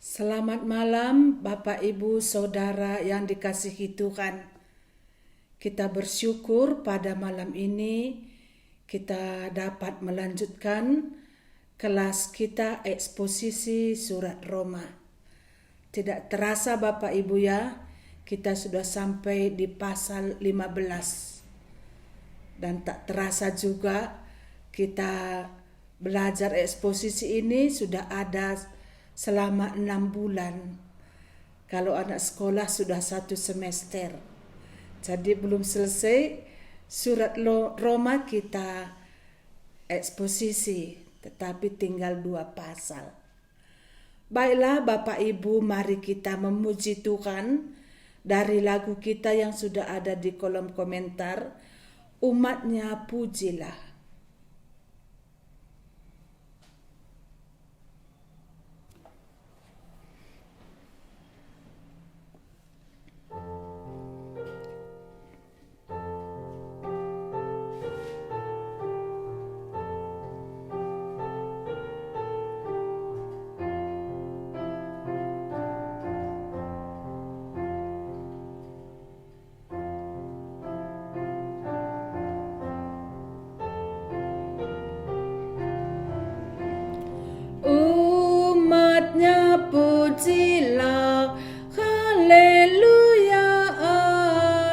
Selamat malam Bapak Ibu Saudara yang dikasihi Tuhan. Kita bersyukur pada malam ini kita dapat melanjutkan kelas kita eksposisi surat Roma. Tidak terasa Bapak Ibu ya, kita sudah sampai di pasal 15. Dan tak terasa juga kita belajar eksposisi ini sudah ada selama 6 bulan. Kalau anak sekolah sudah 1 semester. Jadi belum selesai surat Roma kita eksposisi, tetapi tinggal 2 pasal. Baiklah Bapak Ibu, mari kita memuji Tuhan dari lagu kita yang sudah ada di kolom komentar. Umatnya pujilah. Umatnya pujilah, haleluya,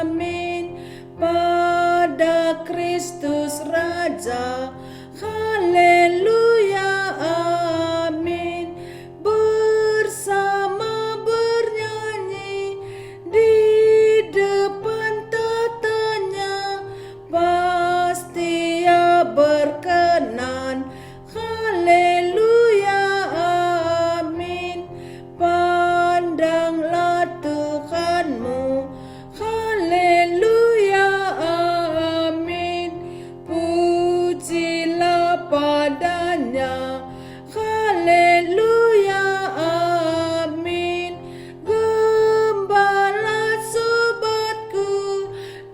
amin, pada Kristus Raja, haleluya, amin, bersama bernyanyi di depan tatanya, pasti Ia berkenan, haleluya, amin, pandanglah Tuhanmu, haleluya, amin, pujilah padanya, haleluya, amin, gembala sobatku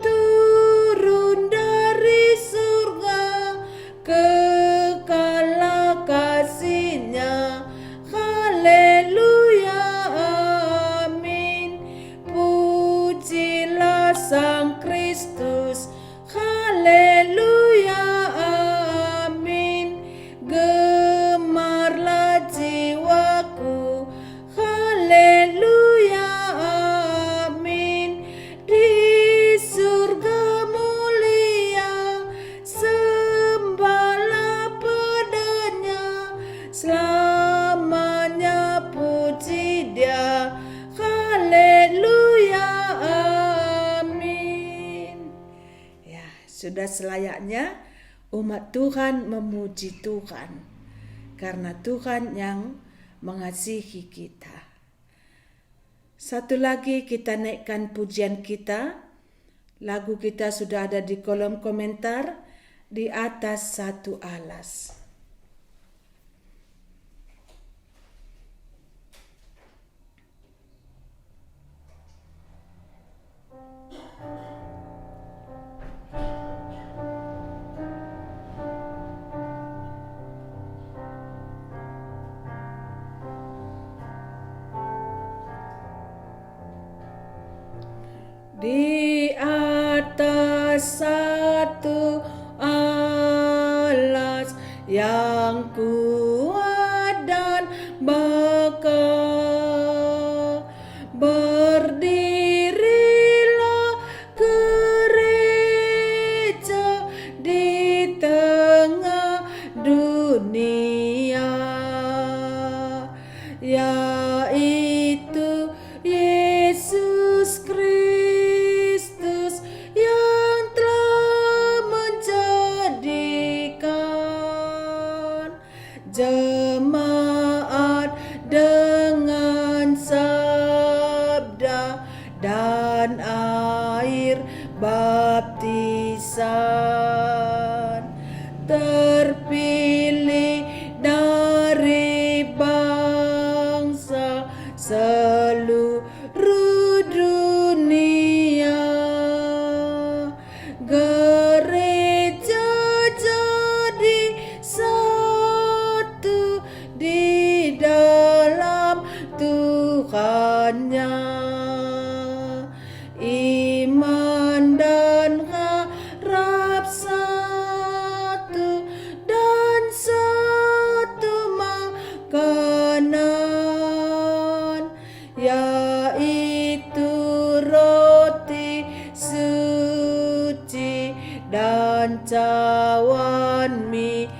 turun dari surga, kekalah kasih-Nya, haleluya, amin, pujilah Sang Kristus, haleluya, amin, gemarlah jiwaku, haleluya, amin, di surga mulia, sembahlah padanya, selamanya puji Dia, haleluya, amin. Ya, sudah selayaknya umat Tuhan memuji Tuhan, karena Tuhan yang mengasihi kita. Satu lagi kita naikkan pujian kita. Lagu kita sudah ada di kolom komentar, di atas satu alas. Di atas satu alas yang kuat dan bakal, berdirilah gereja di tengah dunia, yaitu Yesus Kristus yang telah menjadikan jemaat dengan sabda dan air baptisan, terpilih dari bangsa seluruh dunia. Gereja jadi satu di dalam Tuhannya. Iman dan harap satu dan satu makanan, yaitu roti suci dan cawan minuman.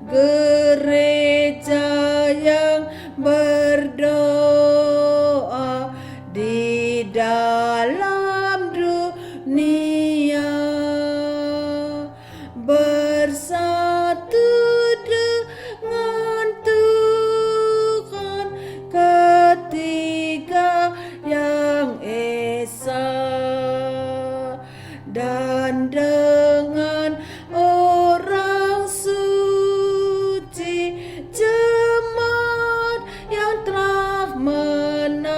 Gereja yang berdoa di dalam dunia, bersatu dengan Tuhan ketiga yang esa, dan dengan orang suci jemaat yang telah menang.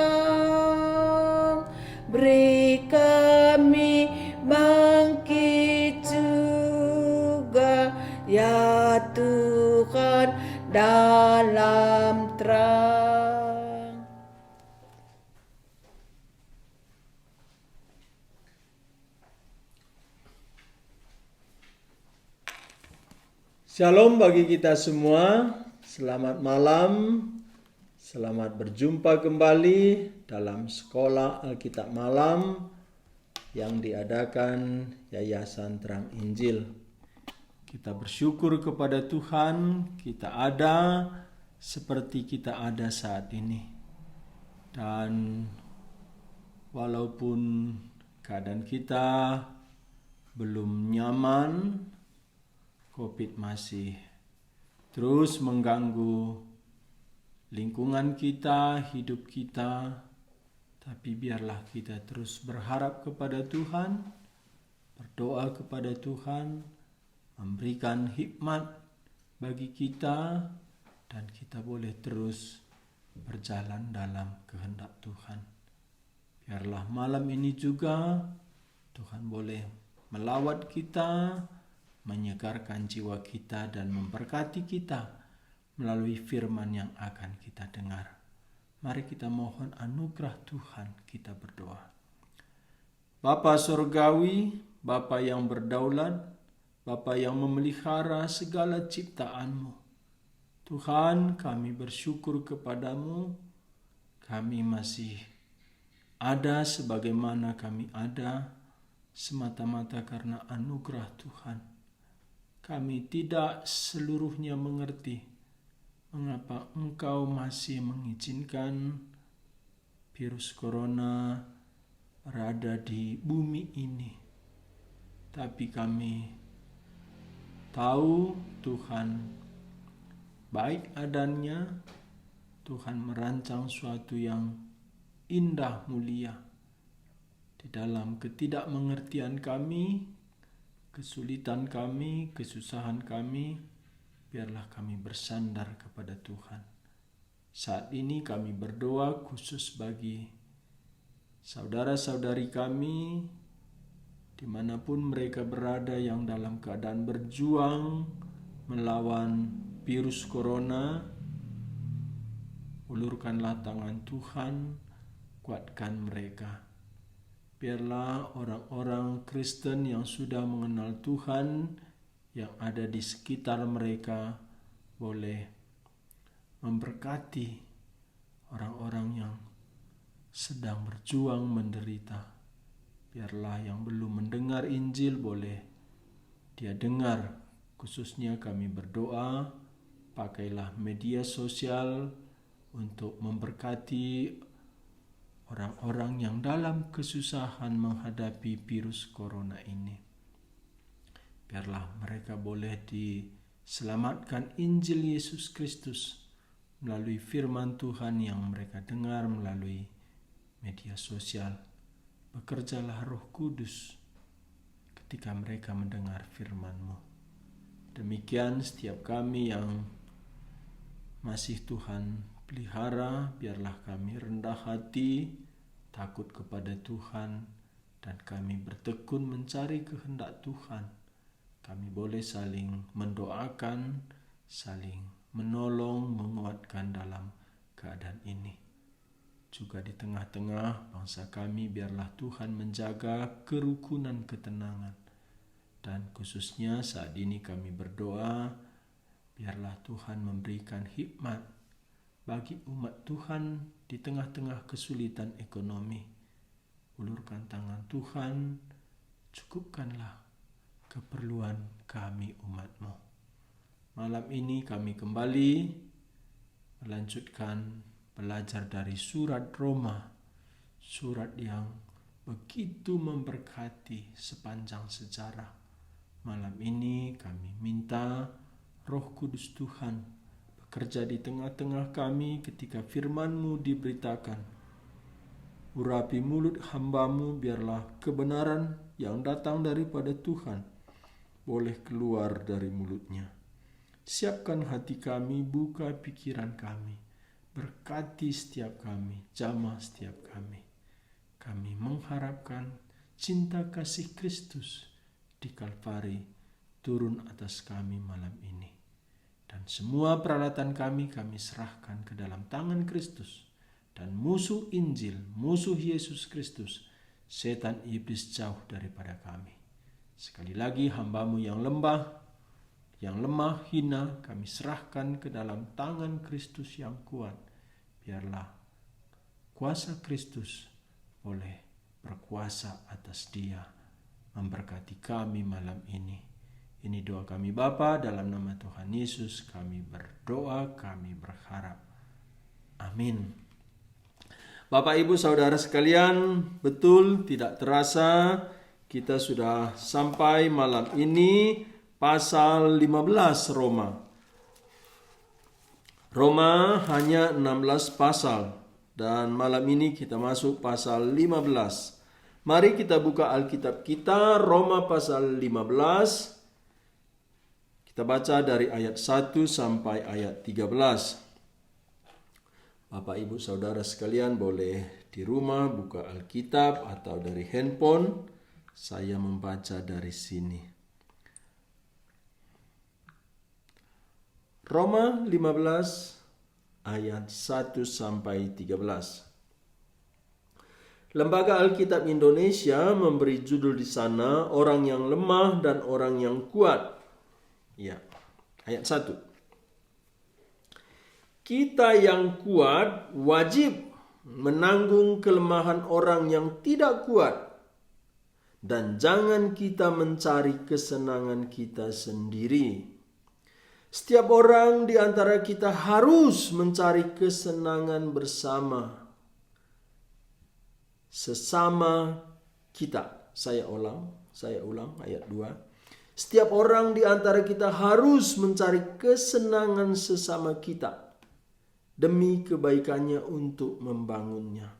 Beri kami bangkit juga ya Tuhan dalam terang. Shalom bagi kita semua, selamat malam, selamat berjumpa kembali dalam Sekolah Alkitab Malam yang diadakan Yayasan Terang Injil. Kita bersyukur kepada Tuhan, kita ada seperti kita ada saat ini. Dan walaupun keadaan kita belum nyaman, COVID masih terus mengganggu lingkungan kita, hidup kita, tapi biarlah kita terus berharap kepada Tuhan, berdoa kepada Tuhan, memberikan hikmat bagi kita, dan kita boleh terus berjalan dalam kehendak Tuhan. Biarlah malam ini juga Tuhan boleh melawat kita, menyegarkan jiwa kita dan memberkati kita melalui firman yang akan kita dengar. Mari kita mohon anugerah Tuhan, kita berdoa. Bapa Surgawi, Bapa yang berdaulat, Bapa yang memelihara segala ciptaan-Mu. Tuhan, kami bersyukur kepadamu, kami masih ada sebagaimana kami ada, semata-mata karena anugerah Tuhan. Kami tidak seluruhnya mengerti mengapa Engkau masih mengizinkan virus corona berada di bumi ini. Tapi kami tahu Tuhan baik adanya, Tuhan merancang suatu yang indah mulia. Di dalam ketidakmengertian kami, kesulitan kami, kesusahan kami, biarlah kami bersandar kepada Tuhan. Saat ini kami berdoa khusus bagi saudara-saudari kami, dimanapun mereka berada yang dalam keadaan berjuang melawan virus corona. Ulurkanlah tangan Tuhan, kuatkan mereka. Biarlah orang-orang Kristen yang sudah mengenal Tuhan yang ada di sekitar mereka boleh memberkati orang-orang yang sedang berjuang menderita. Biarlah yang belum mendengar Injil boleh dia dengar. Khususnya kami berdoa, pakailah media sosial untuk memberkati orang-orang yang dalam kesusahan menghadapi virus corona ini. Biarlah mereka boleh diselamatkan Injil Yesus Kristus melalui firman Tuhan yang mereka dengar melalui media sosial. Bekerjalah Roh Kudus ketika mereka mendengar firman-Mu. Demikian setiap kami yang masih Tuhan pelihara, biarlah kami rendah hati, takut kepada Tuhan, dan kami bertekun mencari kehendak Tuhan. Kami boleh saling mendoakan, saling menolong, menguatkan dalam keadaan ini. Juga di tengah-tengah bangsa kami, biarlah Tuhan menjaga kerukunan, ketenangan. Dan khususnya saat ini kami berdoa, biarlah Tuhan memberikan hikmat bagi umat Tuhan di tengah-tengah kesulitan ekonomi. Ulurkan tangan Tuhan, cukupkanlah keperluan kami umat-Mu. Malam ini kami kembali melanjutkan belajar dari surat Roma, surat yang begitu memberkati sepanjang sejarah. Malam ini kami minta Roh Kudus Tuhan bekerja di tengah-tengah kami ketika firman-Mu diberitakan. Urapi mulut hamba-Mu, biarlah kebenaran yang datang daripada Tuhan boleh keluar dari mulutnya. Siapkan hati kami, buka pikiran kami, berkati setiap kami, jamah setiap kami. Kami mengharapkan cinta kasih Kristus di Kalvari turun atas kami malam ini. Dan semua peralatan kami serahkan ke dalam tangan Kristus. Dan musuh Injil, musuh Yesus Kristus, setan iblis jauh daripada kami. Sekali lagi hamba-Mu yang lemah, hina, kami serahkan ke dalam tangan Kristus yang kuat. Biarlah kuasa Kristus boleh berkuasa atas dia, memberkati kami malam ini. Ini doa kami Bapa, dalam nama Tuhan Yesus kami berdoa, kami berharap. Amin. Bapak, Ibu, Saudara sekalian, betul tidak terasa kita sudah sampai malam ini pasal 15 Roma. Roma hanya 16 pasal dan malam ini kita masuk pasal 15. Mari kita buka Alkitab kita, Roma pasal 15. Kita baca dari ayat 1 sampai ayat 13. Bapak, Ibu, Saudara sekalian boleh di rumah buka Alkitab atau dari handphone. Saya membaca dari sini. Roma 15 ayat 1 sampai 13. Lembaga Alkitab Indonesia memberi judul di sana orang yang lemah dan orang yang kuat. Ya, ayat 1. Kita yang kuat wajib menanggung kelemahan orang yang tidak kuat. Dan jangan kita mencari kesenangan kita sendiri. Setiap orang di antara kita harus mencari kesenangan bersama. Sesama kita. Saya ulang ayat 2. Setiap orang di antara kita harus mencari kesenangan sesama kita demi kebaikannya untuk membangunnya.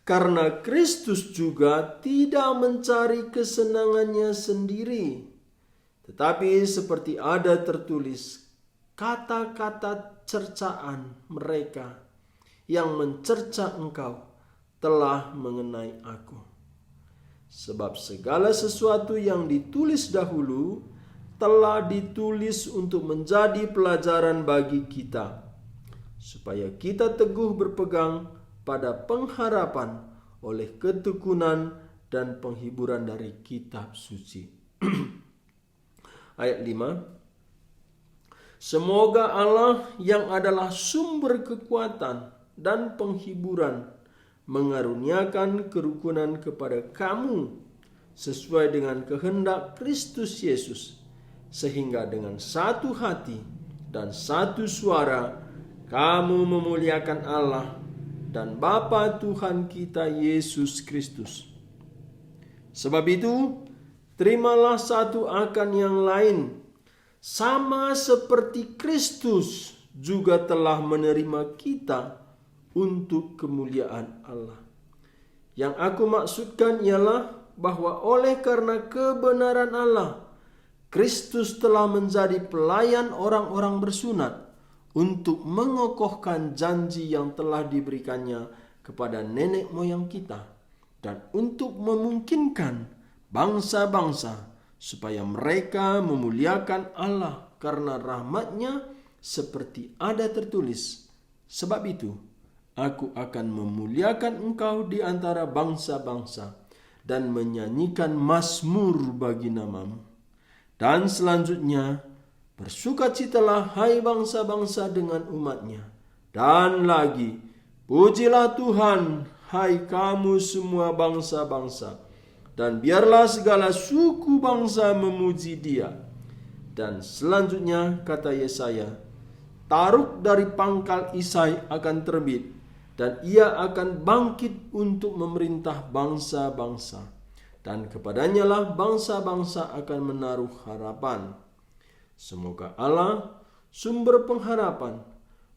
Karena Kristus juga tidak mencari kesenangannya sendiri, tetapi seperti ada tertulis, kata-kata cercaan mereka yang mencerca engkau telah mengenai aku. Sebab segala sesuatu yang ditulis dahulu telah ditulis untuk menjadi pelajaran bagi kita, supaya kita teguh berpegang pada pengharapan oleh ketekunan dan penghiburan dari kitab suci. Ayat 5. Semoga Allah yang adalah sumber kekuatan dan penghiburan mengaruniakan kerukunan kepada kamu sesuai dengan kehendak Kristus Yesus, sehingga dengan satu hati dan satu suara kamu memuliakan Allah dan Bapa Tuhan kita Yesus Kristus. Sebab itu, terimalah satu akan yang lain, sama seperti Kristus juga telah menerima kita untuk kemuliaan Allah. Yang aku maksudkan ialah bahwa oleh karena kebenaran Allah, Kristus telah menjadi pelayan orang-orang bersunat untuk mengokohkan janji yang telah diberikannya kepada nenek moyang kita, dan untuk memungkinkan bangsa-bangsa supaya mereka memuliakan Allah karena rahmat-Nya seperti ada tertulis, sebab itu aku akan memuliakan engkau di antara bangsa-bangsa dan menyanyikan mazmur bagi namamu. Dan selanjutnya, bersukacitalah hai bangsa-bangsa dengan umatnya. Dan lagi, pujilah Tuhan hai kamu semua bangsa-bangsa. Dan biarlah segala suku bangsa memuji Dia. Dan selanjutnya kata Yesaya, taruk dari pangkal Isai akan terbit, dan ia akan bangkit untuk memerintah bangsa-bangsa. Dan kepadanya lah bangsa-bangsa akan menaruh harapan. Semoga Allah, sumber pengharapan,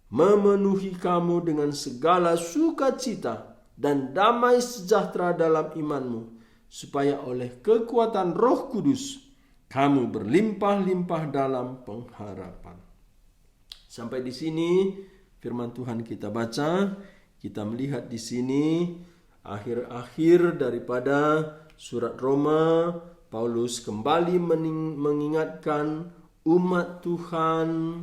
memenuhi kamu dengan segala sukacita dan damai sejahtera dalam imanmu, supaya oleh kekuatan Roh Kudus kamu berlimpah-limpah dalam pengharapan. Sampai di sini firman Tuhan kita baca. Kita melihat di sini akhir-akhir daripada surat Roma. Paulus kembali mengingatkan umat Tuhan,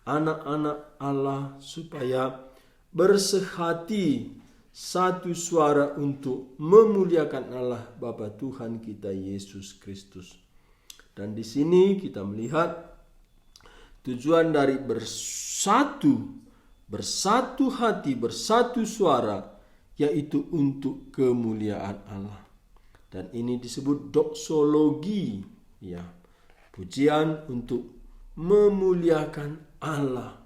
anak-anak Allah, supaya bersehati satu suara untuk memuliakan Allah Bapa Tuhan kita Yesus Kristus. Dan di sini kita melihat tujuan dari bersatu hati, bersatu suara, yaitu untuk kemuliaan Allah. Dan ini disebut doksologi, ya, pujian untuk memuliakan Allah.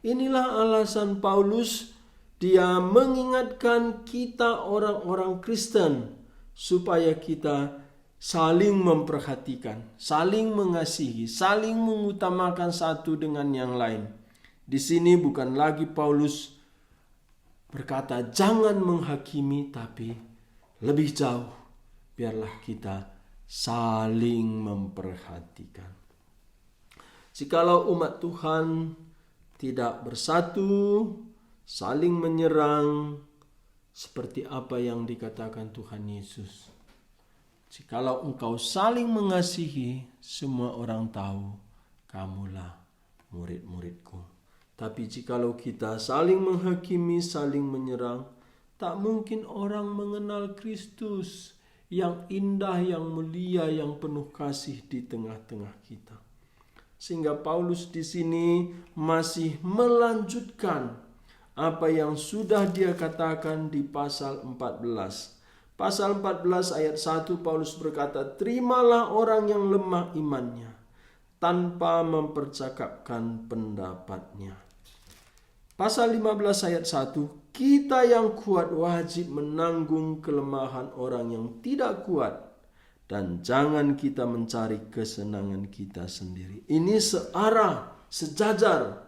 Inilah alasan Paulus, dia mengingatkan kita orang-orang Kristen supaya kita saling memperhatikan, saling mengasihi, saling mengutamakan satu dengan yang lain. Di sini bukan lagi Paulus berkata jangan menghakimi, tapi lebih jauh, biarlah kita saling memperhatikan. Jikalau umat Tuhan tidak bersatu, saling menyerang, seperti apa yang dikatakan Tuhan Yesus. Jikalau engkau saling mengasihi, semua orang tahu kamulah murid-muridku. Tapi jikalau kita saling menghakimi, saling menyerang, tak mungkin orang mengenal Kristus yang indah, yang mulia, yang penuh kasih di tengah-tengah kita. Sehingga Paulus di sini masih melanjutkan apa yang sudah dia katakan di pasal 14. Pasal 14 ayat 1 Paulus berkata, terimalah orang yang lemah imannya tanpa mempercakapkan pendapatnya. Pasal 15 ayat 1, kita yang kuat wajib menanggung kelemahan orang yang tidak kuat, dan jangan kita mencari kesenangan kita sendiri. Ini searah, sejajar.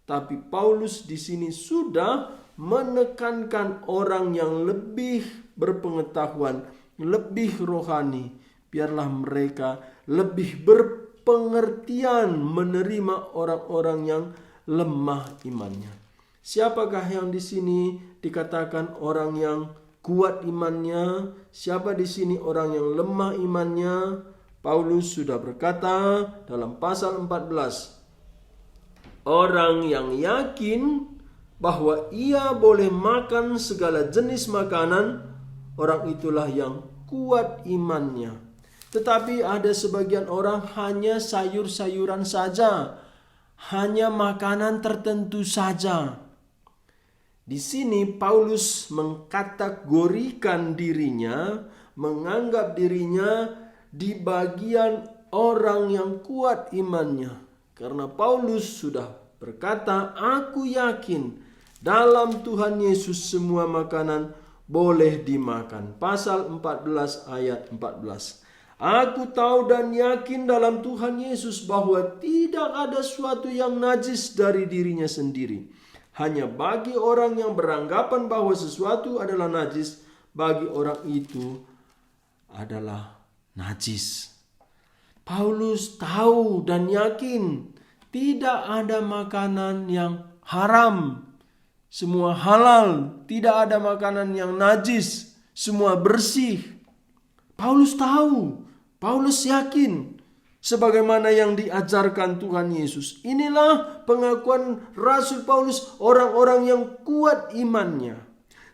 Tapi Paulus di sini sudah menekankan orang yang lebih berpengetahuan, lebih rohani. Biarlah mereka lebih berpengertian menerima orang-orang yang lemah imannya. Siapakah yang di sini dikatakan orang yang kuat imannya? Siapa di sini orang yang lemah imannya? Paulus sudah berkata dalam pasal 14, orang yang yakin bahwa ia boleh makan segala jenis makanan, orang itulah yang kuat imannya. Tetapi ada sebagian orang hanya sayur-sayuran saja, hanya makanan tertentu saja. Di sini Paulus mengkategorikan dirinya, menganggap dirinya di bagian orang yang kuat imannya. Karena Paulus sudah berkata, aku yakin dalam Tuhan Yesus semua makanan boleh dimakan. Pasal 14 ayat 14. Aku tahu dan yakin dalam Tuhan Yesus bahwa tidak ada sesuatu yang najis dari dirinya sendiri. Hanya bagi orang yang beranggapan bahwa sesuatu adalah najis, bagi orang itu adalah najis. Paulus tahu dan yakin tidak ada makanan yang haram. Semua halal, tidak ada makanan yang najis, semua bersih. Paulus tahu, Paulus yakin. sebagaimana yang diajarkan Tuhan Yesus. Inilah pengakuan Rasul Paulus, orang-orang yang kuat imannya.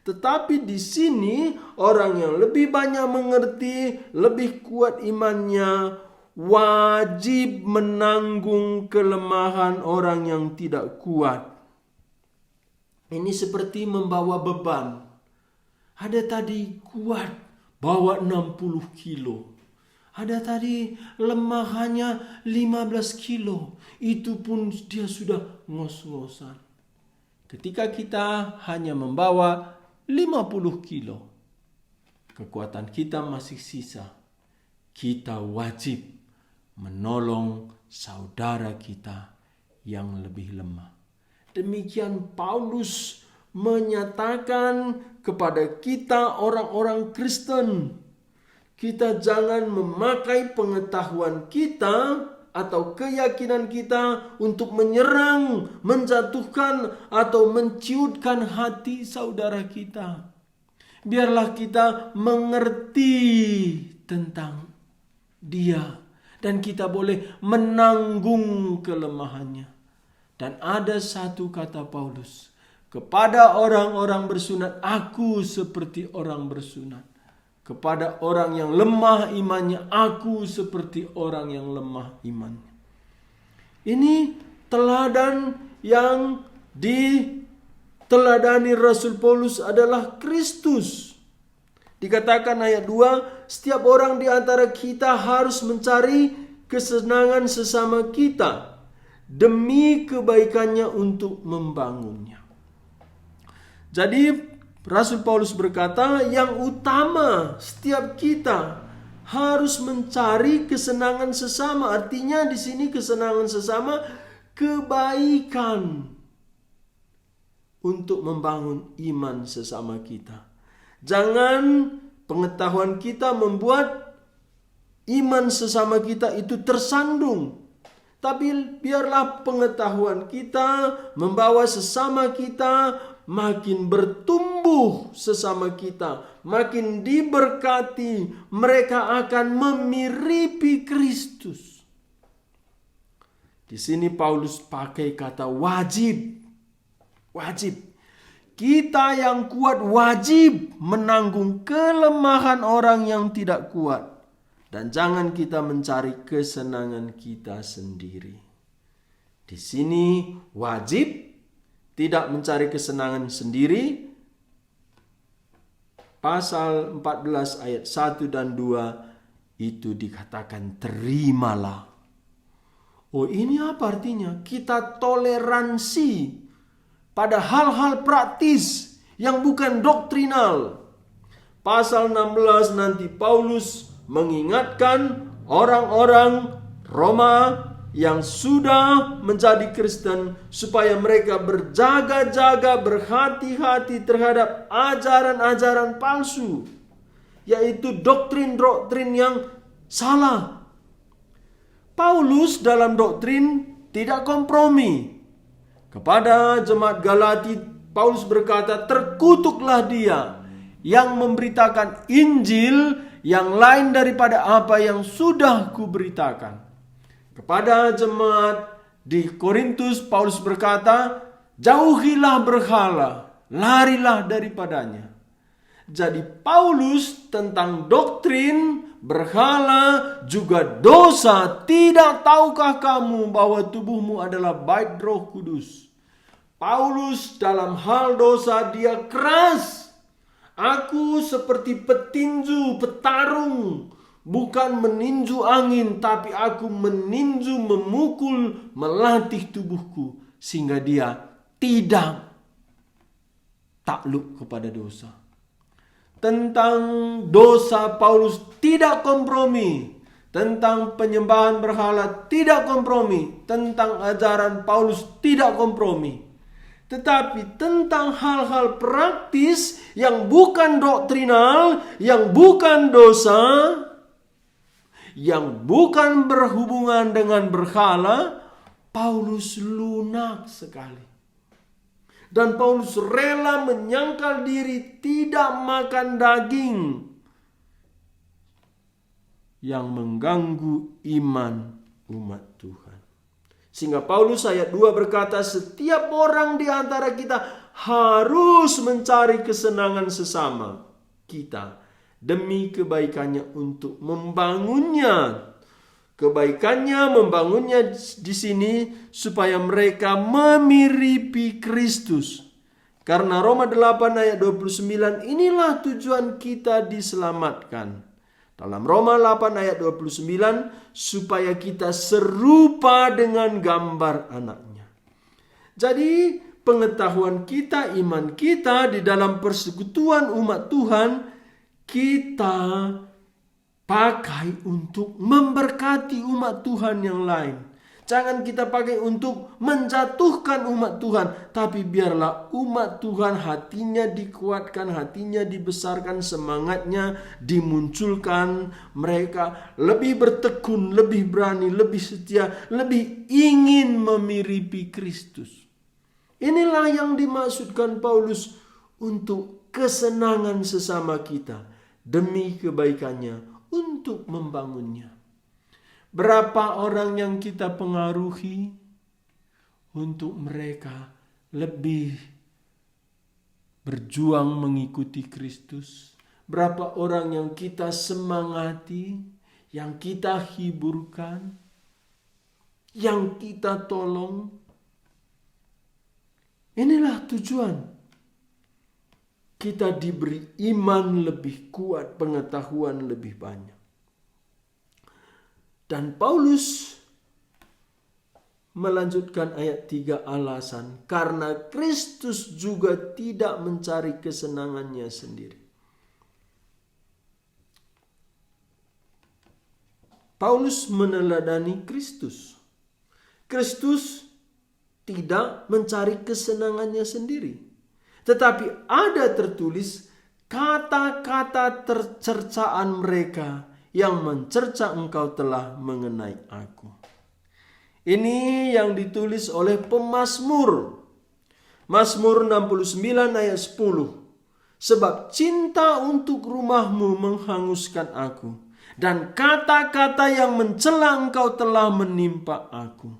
Tetapi di sini orang yang lebih banyak mengerti, lebih kuat imannya, wajib menanggung kelemahan orang yang tidak kuat. Ini seperti membawa beban. Ada tadi kuat, bawa 60 kilo. Ada tadi lemah hanya 15 kilo. Itu pun dia sudah ngos-ngosan. Ketika kita hanya membawa 50 kilo, kekuatan kita masih sisa. Kita wajib menolong saudara kita yang lebih lemah. Demikian Paulus menyatakan kepada kita orang-orang Kristen. Kita jangan memakai pengetahuan kita atau keyakinan kita untuk menyerang, menjatuhkan atau menciutkan hati saudara kita. Biarlah kita mengerti tentang dia dan kita boleh menanggung kelemahannya. Dan ada satu kata Paulus, kepada orang-orang bersunat, aku seperti orang bersunat. Kepada orang yang lemah imannya, aku seperti orang yang lemah imannya. Ini teladan yang diteladani Rasul Paulus adalah Kristus. Dikatakan ayat 2, setiap orang di antara kita harus mencari kesenangan sesama kita demi kebaikannya untuk membangunnya. Jadi Rasul Paulus berkata, yang utama setiap kita harus mencari kesenangan sesama. Artinya di sini kesenangan sesama, kebaikan untuk membangun iman sesama kita. Jangan pengetahuan kita membuat iman sesama kita itu tersandung. Tapi biarlah pengetahuan kita membawa sesama kita makin bertumbuh, sesama kita makin diberkati, mereka akan memiripi Kristus. Di sini Paulus pakai kata wajib. Wajib. Kita yang kuat wajib menanggung kelemahan orang yang tidak kuat. Dan jangan kita mencari kesenangan kita sendiri. Di sini wajib tidak mencari kesenangan sendiri. Pasal 14 ayat 1 dan 2 itu dikatakan terimalah. Oh, ini apa artinya? Kita toleransi pada hal-hal praktis yang bukan doktrinal. Pasal 16 nanti Paulus mengingatkan orang-orang Roma yang sudah menjadi Kristen supaya mereka berjaga-jaga, berhati-hati terhadap ajaran-ajaran palsu, yaitu doktrin-doktrin yang salah. Paulus dalam doktrin tidak kompromi. Kepada jemaat Galati, Paulus berkata, terkutuklah dia yang memberitakan Injil yang lain daripada apa yang sudah kuberitakan. Kepada jemaat di Korintus, Paulus berkata, jauhilah berhala, larilah daripadanya. Jadi Paulus tentang doktrin berhala juga dosa. Tidak tahukah kamu bahwa tubuhmu adalah bait Roh Kudus? Paulus dalam hal dosa dia keras. Aku seperti petinju, petarung. Bukan meninju angin, tapi aku meninju, memukul, melatih tubuhku. Sehingga dia tidak takluk kepada dosa. Tentang dosa Paulus tidak kompromi. Tentang penyembahan berhala tidak kompromi. Tentang ajaran Paulus tidak kompromi. Tetapi tentang hal-hal praktis yang bukan doktrinal, yang bukan dosa, yang bukan berhubungan dengan berhala, Paulus lunak sekali. Dan Paulus rela menyangkal diri tidak makan daging yang mengganggu iman umat Tuhan. Sehingga Paulus ayat 2 berkata, setiap orang di antara kita harus mencari kesenangan sesama kita demi kebaikannya untuk membangunnya. Kebaikannya membangunnya di sini supaya mereka memiripi Kristus. Karena Roma 8 ayat 29, inilah tujuan kita diselamatkan. Dalam Roma 8 ayat 29, supaya kita serupa dengan gambar anaknya. Jadi pengetahuan kita, iman kita di dalam persekutuan umat Tuhan, kita pakai untuk memberkati umat Tuhan yang lain. Jangan kita pakai untuk menjatuhkan umat Tuhan, tapi biarlah umat Tuhan hatinya dikuatkan, hatinya dibesarkan, semangatnya dimunculkan. Mereka lebih bertekun, lebih berani, lebih setia, lebih ingin memiripi Kristus. Inilah yang dimaksudkan Paulus untuk kesenangan sesama kita demi kebaikannya, untuk membangunnya. Berapa orang yang kita pengaruhi untuk mereka lebih berjuang mengikuti Kristus? Berapa orang yang kita semangati, yang kita hiburkan, yang kita tolong? Inilah tujuan. Kita diberi iman lebih kuat, pengetahuan lebih banyak. Dan Paulus melanjutkan ayat 3 alasan. Karena Kristus juga tidak mencari kesenangannya sendiri. Paulus meneladani Kristus. Kristus tidak mencari kesenangannya sendiri. Tetapi ada tertulis kata-kata tercercaan mereka yang mencerca engkau telah mengenai aku. Ini yang ditulis oleh pemazmur. Mazmur 69 ayat 10. Sebab cinta untuk rumahmu menghanguskan aku, dan kata-kata yang mencela engkau telah menimpa aku.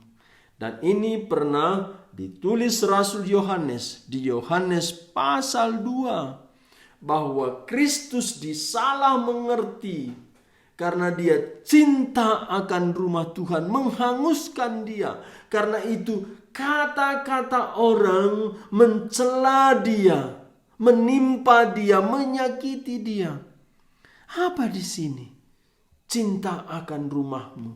Dan ini pernah ditulis Rasul Yohanes di Yohanes pasal 2. Bahwa Kristus disalah mengerti. Karena dia cinta akan rumah Tuhan, menghanguskan dia. Karena itu kata-kata orang mencela dia, menimpa dia, menyakiti dia. Apa di sini? Cinta akan rumahmu,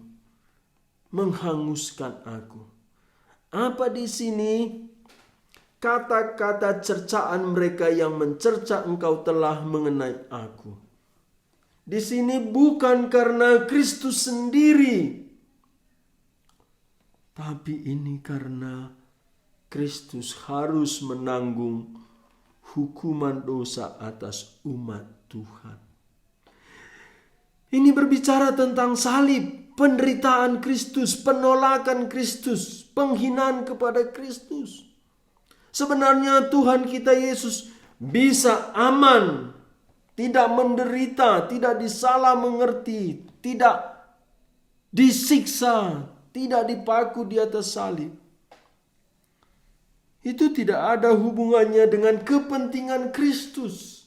menghanguskan aku. Apa di sini? Kata-kata cercaan mereka yang mencerca engkau telah mengenai aku. Di sini bukan karena Kristus sendiri, tapi ini karena Kristus harus menanggung hukuman dosa atas umat Tuhan. Ini berbicara tentang salib, penderitaan Kristus, penolakan Kristus, penghinaan kepada Kristus. Sebenarnya Tuhan kita Yesus bisa aman, tidak menderita, tidak disalah mengerti, tidak disiksa, tidak dipaku di atas salib. Itu tidak ada hubungannya dengan kepentingan Kristus.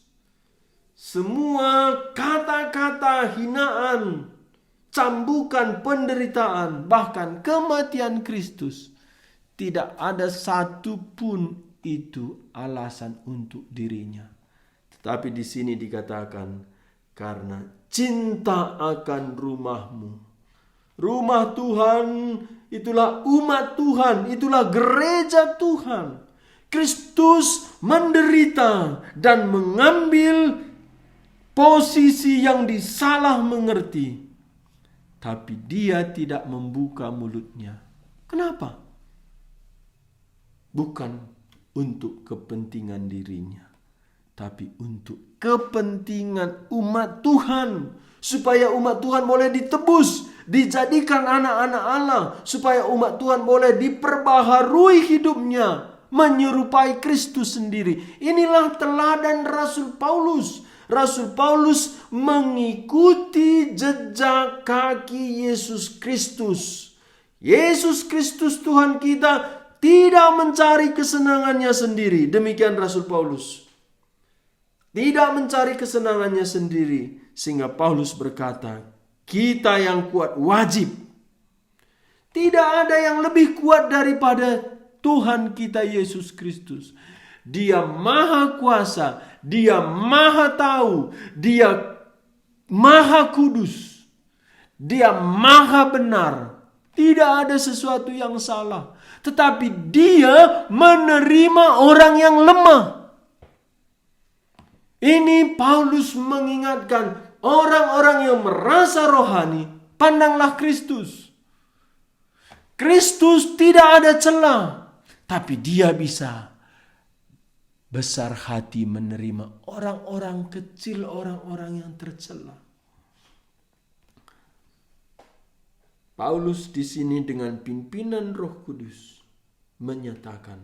Semua kata-kata hinaan, cambukan, penderitaan, bahkan kematian Kristus, tidak ada satupun itu alasan untuk dirinya. Tapi di sini dikatakan karena cinta akan rumahmu. Rumah Tuhan itulah umat Tuhan, itulah gereja Tuhan. Kristus menderita dan mengambil posisi yang disalah mengerti. Tapi dia tidak membuka mulutnya. Kenapa? Bukan untuk kepentingan dirinya, tapi untuk kepentingan umat Tuhan. Supaya umat Tuhan boleh ditebus, dijadikan anak-anak Allah. Supaya umat Tuhan boleh diperbaharui hidupnya, menyerupai Kristus sendiri. Inilah teladan Rasul Paulus. Rasul Paulus mengikuti jejak kaki Yesus Kristus. Yesus Kristus Tuhan kita tidak mencari kesenangannya sendiri. Demikian Rasul Paulus. Tidak mencari kesenangannya sendiri. Sehingga Paulus berkata, kita yang kuat wajib. Tidak ada yang lebih kuat daripada Tuhan kita Yesus Kristus. Dia maha kuasa, dia maha tahu, dia maha kudus, dia maha benar. Tidak ada sesuatu yang salah. Tetapi dia menerima orang yang lemah. Ini Paulus mengingatkan orang-orang yang merasa rohani, pandanglah Kristus. Kristus tidak ada celah, tapi dia bisa besar hati menerima orang-orang kecil, orang-orang yang tercela. Paulus di sini dengan pimpinan Roh Kudus menyatakan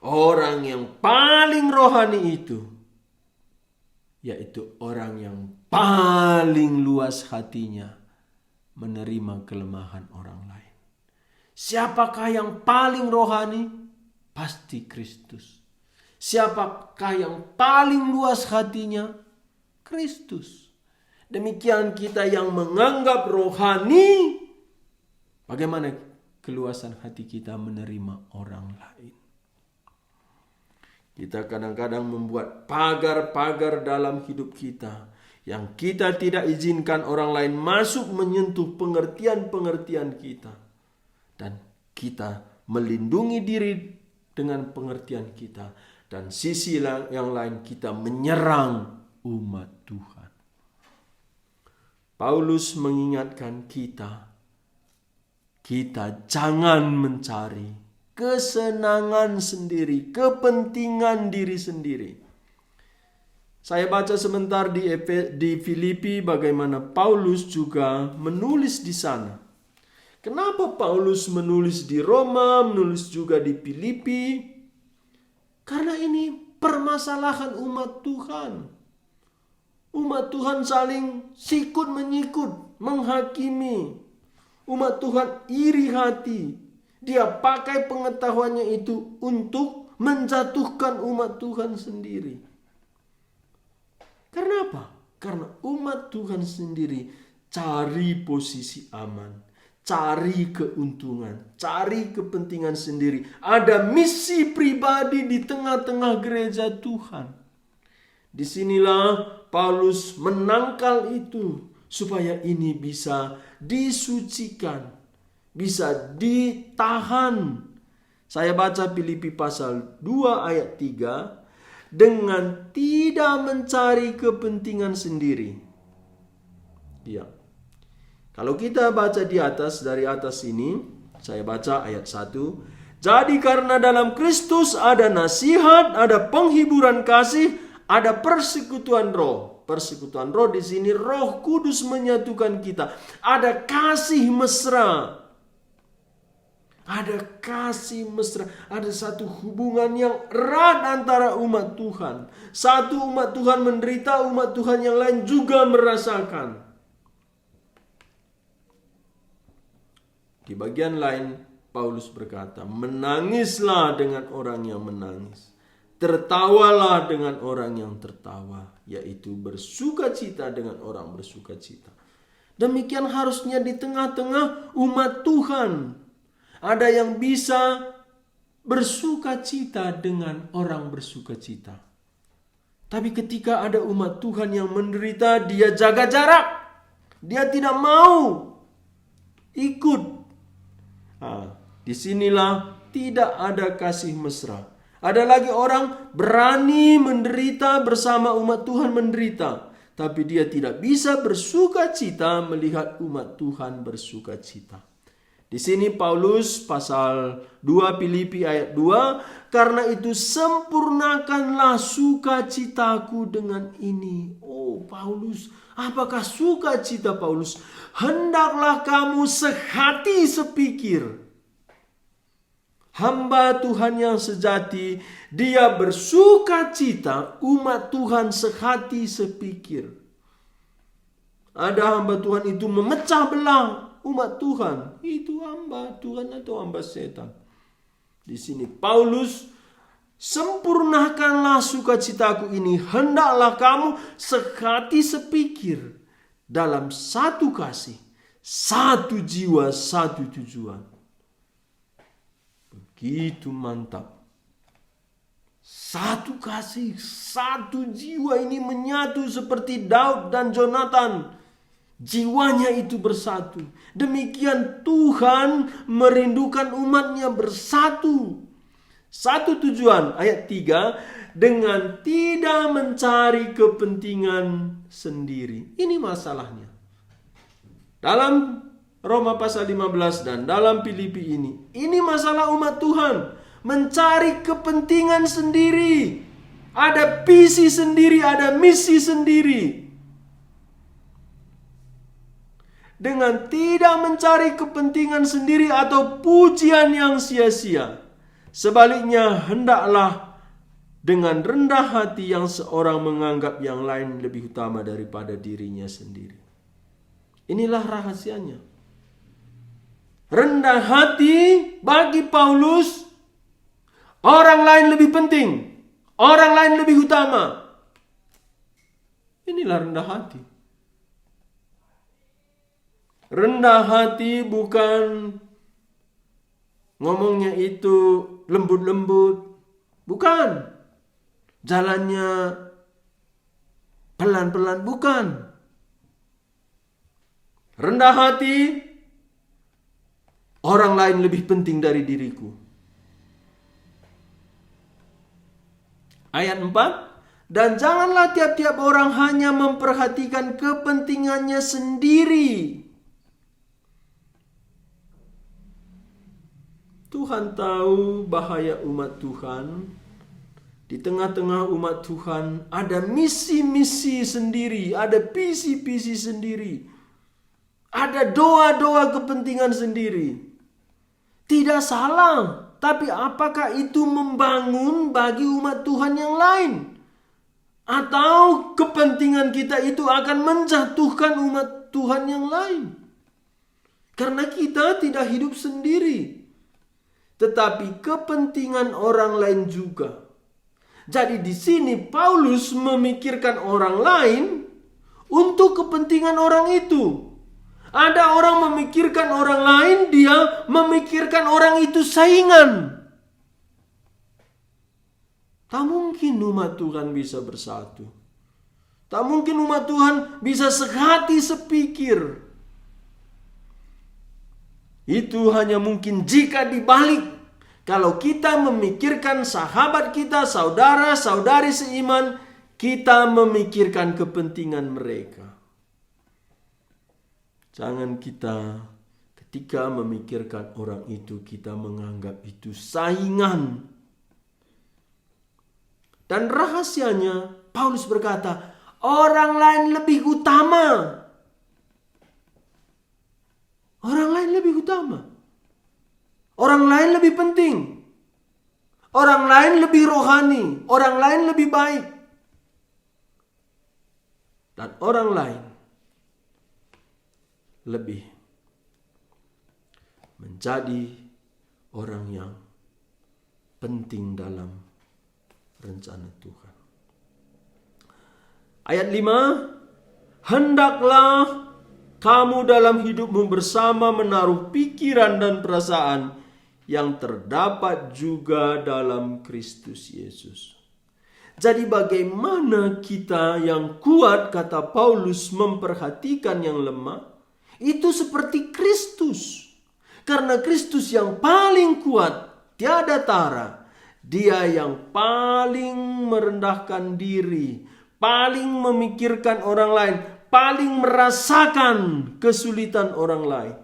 orang yang paling rohani itu yaitu orang yang paling luas hatinya menerima kelemahan orang lain. Siapakah yang paling rohani? Pasti Kristus. Siapakah yang paling luas hatinya? Kristus. Demikian kita yang menganggap rohani, bagaimana keluasan hati kita menerima orang lain? Kita kadang-kadang membuat pagar-pagar dalam hidup kita yang kita tidak izinkan orang lain masuk menyentuh pengertian-pengertian kita. Dan kita melindungi diri dengan pengertian kita. Dan sisi yang lain kita menyerang umat Tuhan. Paulus mengingatkan kita jangan mencari kesenangan sendiri, kepentingan diri sendiri. Saya baca sebentar di Filipi bagaimana Paulus juga menulis di sana. Kenapa Paulus menulis di Roma, menulis juga di Filipi? Karena ini permasalahan umat Tuhan. Umat Tuhan saling sikut menyikut, menghakimi. Umat Tuhan iri hati. Dia pakai pengetahuannya itu untuk menjatuhkan umat Tuhan sendiri. Karena apa? Karena umat Tuhan sendiri cari posisi aman. Cari keuntungan, cari kepentingan sendiri. Ada misi pribadi di tengah-tengah gereja Tuhan. Disinilah Paulus menangkal itu supaya ini bisa disucikan, bisa ditahan. Saya baca Filipi pasal 2 ayat 3. Dengan tidak mencari kepentingan sendiri. Ya. Kalau kita baca di atas, dari atas ini, saya baca ayat 1. Jadi karena dalam Kristus ada nasihat, ada penghiburan kasih, ada persekutuan roh. Persekutuan roh di sini Roh Kudus menyatukan kita. Ada kasih mesra. Ada kasih mesra. Ada satu hubungan yang erat antara umat Tuhan. Satu umat Tuhan menderita, umat Tuhan yang lain juga merasakan. Di bagian lain Paulus berkata, menangislah dengan orang yang menangis. Tertawalah dengan orang yang tertawa. Yaitu bersukacita dengan orang bersukacita. Demikian harusnya di tengah-tengah umat Tuhan. Ada yang bisa bersukacita dengan orang bersukacita. Tapi ketika ada umat Tuhan yang menderita, dia jaga jarak. Dia tidak mau ikut. Disinilah tidak ada kasih mesra. Ada lagi orang berani menderita bersama umat Tuhan menderita. Tapi dia tidak bisa bersukacita melihat umat Tuhan bersukacita. Di sini Paulus pasal 2 Filipi ayat 2. Karena itu sempurnakanlah sukacitaku dengan ini. Oh Paulus, apakah sukacita Paulus? Hendaklah kamu sehati sepikir. Hamba Tuhan yang sejati, dia bersukacita, umat Tuhan sehati sepikir. Ada hamba Tuhan itu memecah belah. umat Tuhan. Itu hamba Tuhan atau hamba setan. Di sini Paulus, sempurnakanlah sukacitaku ini, hendaklah kamu sehati sepikir dalam satu kasih, satu jiwa, satu tujuan. Begitu mantap. Satu kasih, satu jiwa ini menyatu seperti Daud dan Jonathan. Jiwanya itu bersatu. Demikian Tuhan merindukan umatnya bersatu. Satu tujuan, ayat 3, dengan tidak mencari kepentingan sendiri. Ini masalahnya. Dalam Roma pasal 15 dan dalam Filipi ini masalah umat Tuhan. Mencari kepentingan sendiri. Ada visi sendiri, ada misi sendiri. Dengan tidak mencari kepentingan sendiri atau pujian yang sia-sia. Sebaliknya, hendaklah dengan rendah hati yang seorang menganggap yang lain lebih utama daripada dirinya sendiri. Inilah rahasianya. Rendah hati bagi Paulus, orang lain lebih penting, orang lain lebih utama. Inilah rendah hati. Rendah hati bukan ngomongnya itu lembut-lembut. Bukan. Jalannya pelan-pelan. Bukan. Rendah hati, orang lain lebih penting dari diriku. Ayat 4. Dan janganlah tiap-tiap orang hanya memperhatikan kepentingannya sendiri. Tuhan tahu bahaya umat Tuhan. Di tengah-tengah umat Tuhan ada misi-misi sendiri, ada visi-visi sendiri. Ada doa-doa kepentingan sendiri. Tidak salah, tapi apakah itu membangun bagi umat Tuhan yang lain? Atau kepentingan kita itu akan menjatuhkan umat Tuhan yang lain? Karena kita tidak hidup sendiri. Tetapi kepentingan orang lain juga. Jadi di sini Paulus memikirkan orang lain untuk kepentingan orang itu. Ada orang memikirkan orang lain, dia memikirkan orang itu saingan. Tak mungkin umat Tuhan bisa bersatu. Tak mungkin umat Tuhan bisa sehati sepikir. Itu hanya mungkin jika dibalik. Kalau kita memikirkan sahabat kita, saudara-saudari seiman, kita memikirkan kepentingan mereka. Jangan kita ketika memikirkan orang itu, kita menganggap itu saingan. Dan rahasianya, Paulus berkata, orang lain lebih utama. Orang lain lebih utama. Orang lain lebih penting. Orang lain lebih rohani. Orang lain lebih baik. Dan orang lain lebih menjadi orang yang penting dalam rencana Tuhan. Ayat 5. Hendaklah kamu dalam hidupmu bersama menaruh pikiran dan perasaan yang terdapat juga dalam Kristus Yesus. Jadi bagaimana kita yang kuat, kata Paulus, memperhatikan yang lemah? Itu seperti Kristus. Karena Kristus yang paling kuat, tiada tara. Dia yang paling merendahkan diri, paling memikirkan orang lain, paling merasakan kesulitan orang lain.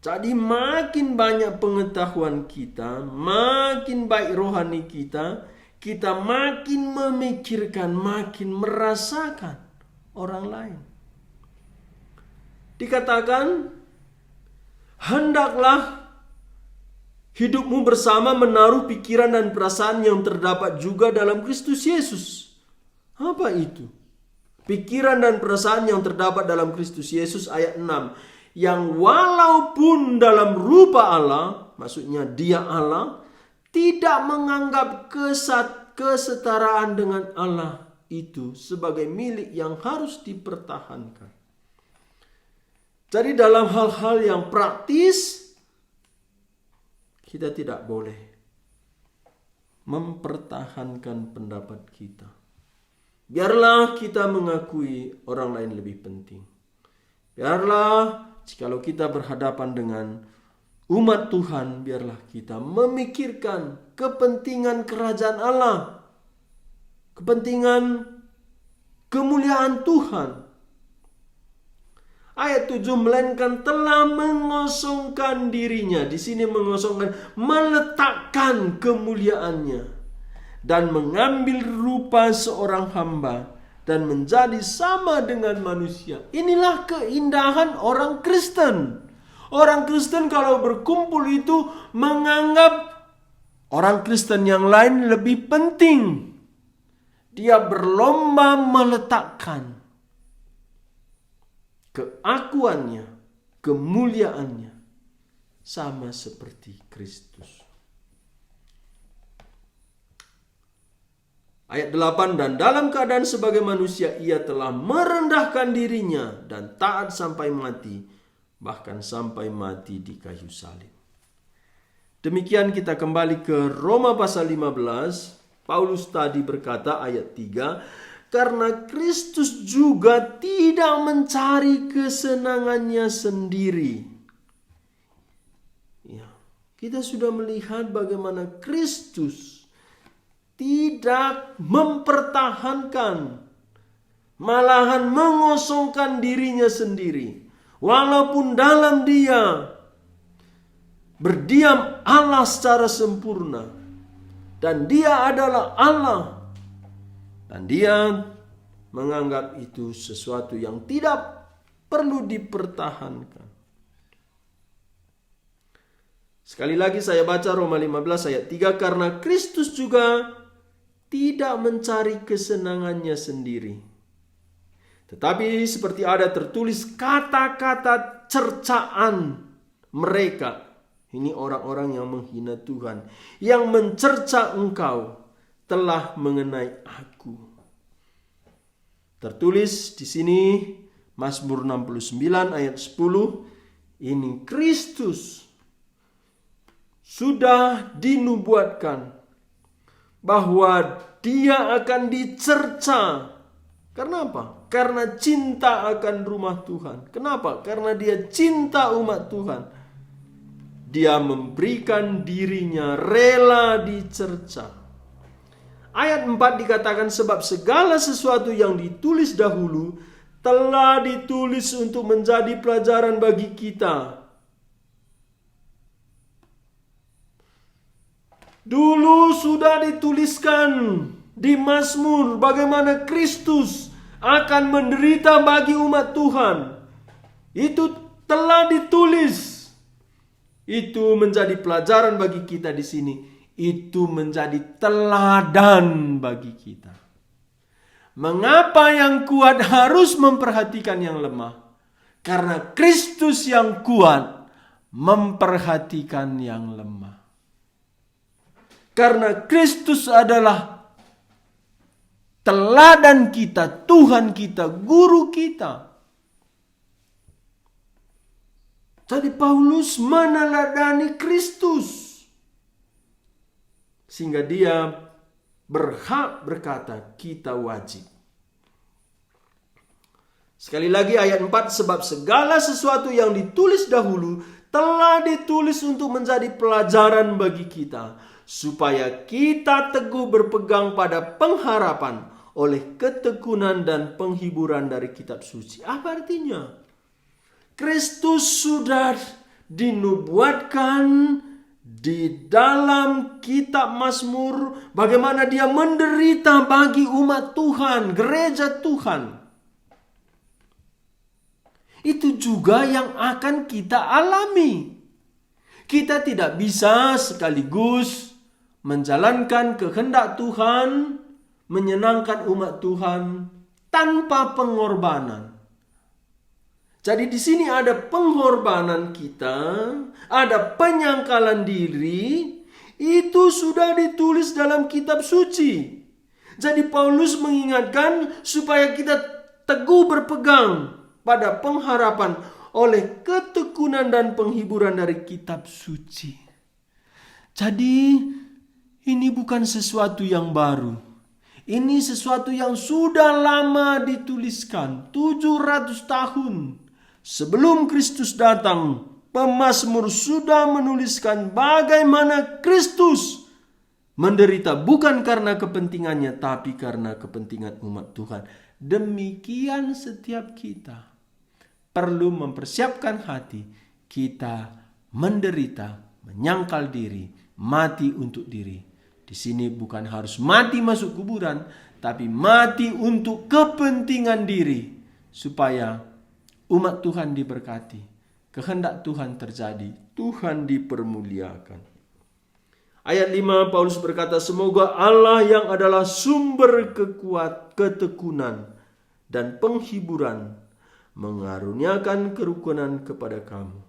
Jadi makin banyak pengetahuan kita, makin baik rohani kita, kita makin memikirkan, makin merasakan orang lain. Dikatakan, hendaklah hidupmu bersama menaruh pikiran dan perasaan yang terdapat juga dalam Kristus Yesus. Apa itu? pikiran dan perasaan yang terdapat dalam Kristus Yesus ayat 6. Yang walaupun dalam rupa Allah, maksudnya dia Allah, tidak menganggap kesetaraan dengan Allah itu sebagai milik yang harus dipertahankan. Jadi dalam hal-hal yang praktis, kita tidak boleh mempertahankan pendapat kita. Biarlah kita mengakui orang lain lebih penting. Biarlah jikalau kita berhadapan dengan umat Tuhan, biarlah kita memikirkan kepentingan kerajaan Allah, kepentingan kemuliaan Tuhan. Ayat 7, melainkan telah mengosongkan dirinya. Di sini mengosongkan, meletakkan kemuliaannya dan mengambil rupa seorang hamba dan menjadi sama dengan manusia. Inilah keindahan orang Kristen. Orang Kristen kalau berkumpul itu menganggap orang Kristen yang lain lebih penting. Dia berlomba meletakkan keakuannya, kemuliaannya sama seperti Kristus. Ayat 8, dan dalam keadaan sebagai manusia ia telah merendahkan dirinya dan taat sampai mati, bahkan sampai mati di kayu salib. Demikian kita kembali ke Roma pasal 15. Paulus tadi berkata ayat 3, karena Kristus juga tidak mencari kesenangannya sendiri. Ya, kita sudah melihat bagaimana Kristus tidak mempertahankan, malahan mengosongkan dirinya sendiri. Walaupun dalam dia berdiam Allah secara sempurna, dan dia adalah Allah, dan dia menganggap itu sesuatu yang tidak perlu dipertahankan. Sekali lagi saya baca Roma 15 ayat 3, karena Kristus juga tidak mencari kesenangannya sendiri, tetapi seperti ada tertulis kata-kata cercaan mereka. Ini orang-orang yang menghina Tuhan, yang mencerca engkau telah mengenai aku. Tertulis di sini Mazmur 69 ayat 10, ini Kristus sudah dinubuatkan bahwa dia akan dicerca. Karena apa? Karena cinta akan rumah Tuhan. Kenapa? Karena dia cinta umat Tuhan. Dia memberikan dirinya rela dicerca. Ayat 4 dikatakan, sebab segala sesuatu yang ditulis dahulu telah ditulis untuk menjadi pelajaran bagi kita. Dulu sudah dituliskan di Mazmur bagaimana Kristus akan menderita bagi umat Tuhan. Itu telah ditulis. Itu menjadi pelajaran bagi kita di sini. Itu menjadi teladan bagi kita. Mengapa yang kuat harus memperhatikan yang lemah? Karena Kristus yang kuat memperhatikan yang lemah. Karena Kristus adalah teladan kita, Tuhan kita, guru kita. Jadi Paulus meneladani Kristus, sehingga dia berhak berkata kita wajib. Sekali lagi ayat 4, sebab segala sesuatu yang ditulis dahulu telah ditulis untuk menjadi pelajaran bagi kita, supaya kita teguh berpegang pada pengharapan oleh ketekunan dan penghiburan dari kitab suci. Apa artinya? Kristus sudah dinubuatkan di dalam kitab Mazmur bagaimana dia menderita bagi umat Tuhan, gereja Tuhan. Itu juga yang akan kita alami. Kita tidak bisa sekaligus menjalankan kehendak Tuhan, menyenangkan umat Tuhan, tanpa pengorbanan. Jadi di sini ada pengorbanan kita, ada penyangkalan diri, itu sudah ditulis dalam kitab suci. Jadi Paulus mengingatkan supaya kita teguh berpegang pada pengharapan oleh ketekunan dan penghiburan dari kitab suci. Jadi ini bukan sesuatu yang baru. Ini sesuatu yang sudah lama dituliskan, 700 tahun. Sebelum Kristus datang, pemazmur sudah menuliskan bagaimana Kristus menderita bukan karena kepentingannya, tapi karena kepentingan umat Tuhan. Demikian setiap kita perlu mempersiapkan hati. Kita menderita, menyangkal diri, mati untuk diri. Di sini bukan harus mati masuk kuburan, tapi mati untuk kepentingan diri, supaya umat Tuhan diberkati, kehendak Tuhan terjadi, Tuhan dipermuliakan. Ayat 5 Paulus berkata, semoga Allah yang adalah sumber ketekunan dan penghiburan mengaruniakan kerukunan kepada kamu.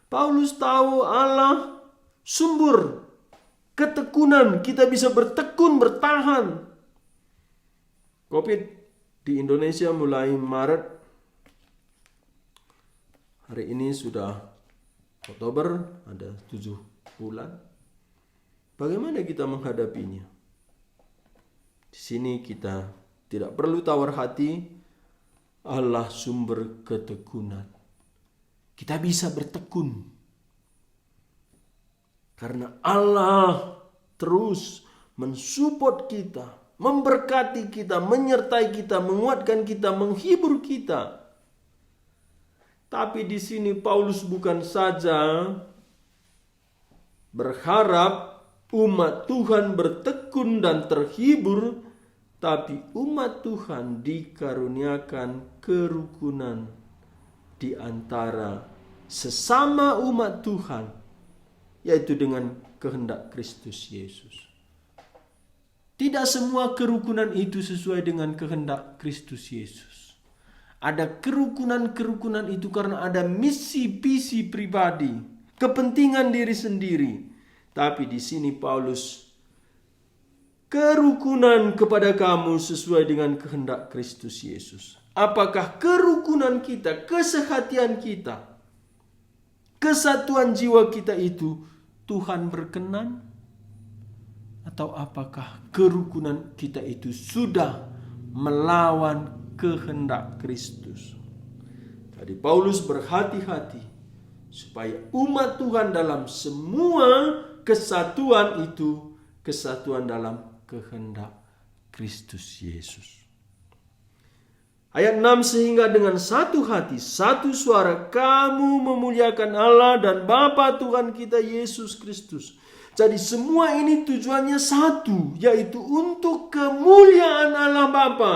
Paulus tahu Allah sumber ketekunan, kita bisa bertekun, bertahan. Covid di Indonesia mulai Maret. Hari ini sudah Oktober, ada 7 bulan. Bagaimana kita menghadapinya? Di sini kita tidak perlu tawar hati. Allah sumber ketekunan. Kita bisa bertekun. Karena Allah terus mensupport kita, memberkati kita, menyertai kita, menguatkan kita, menghibur kita. Tapi di sini Paulus bukan saja berharap umat Tuhan bertekun dan terhibur, tapi umat Tuhan dikaruniakan kerukunan di antara sesama umat Tuhan, yaitu dengan kehendak Kristus Yesus. Tidak semua kerukunan itu sesuai dengan kehendak Kristus Yesus. Ada kerukunan-kerukunan itu karena ada misi-visi pribadi, kepentingan diri sendiri. Tapi di sini Paulus, kerukunan kepada kamu sesuai dengan kehendak Kristus Yesus. Apakah kerukunan kita, kesehatian kita, kesatuan jiwa kita itu Tuhan berkenan? Atau apakah kerukunan kita itu sudah melawan kehendak Kristus? Jadi Paulus berhati-hati supaya umat Tuhan dalam semua kesatuan itu, kesatuan dalam kehendak Kristus Yesus. Ayat 6, sehingga dengan satu hati, satu suara kamu memuliakan Allah dan Bapa Tuhan kita Yesus Kristus. Jadi semua ini tujuannya satu, yaitu untuk kemuliaan Allah Bapa.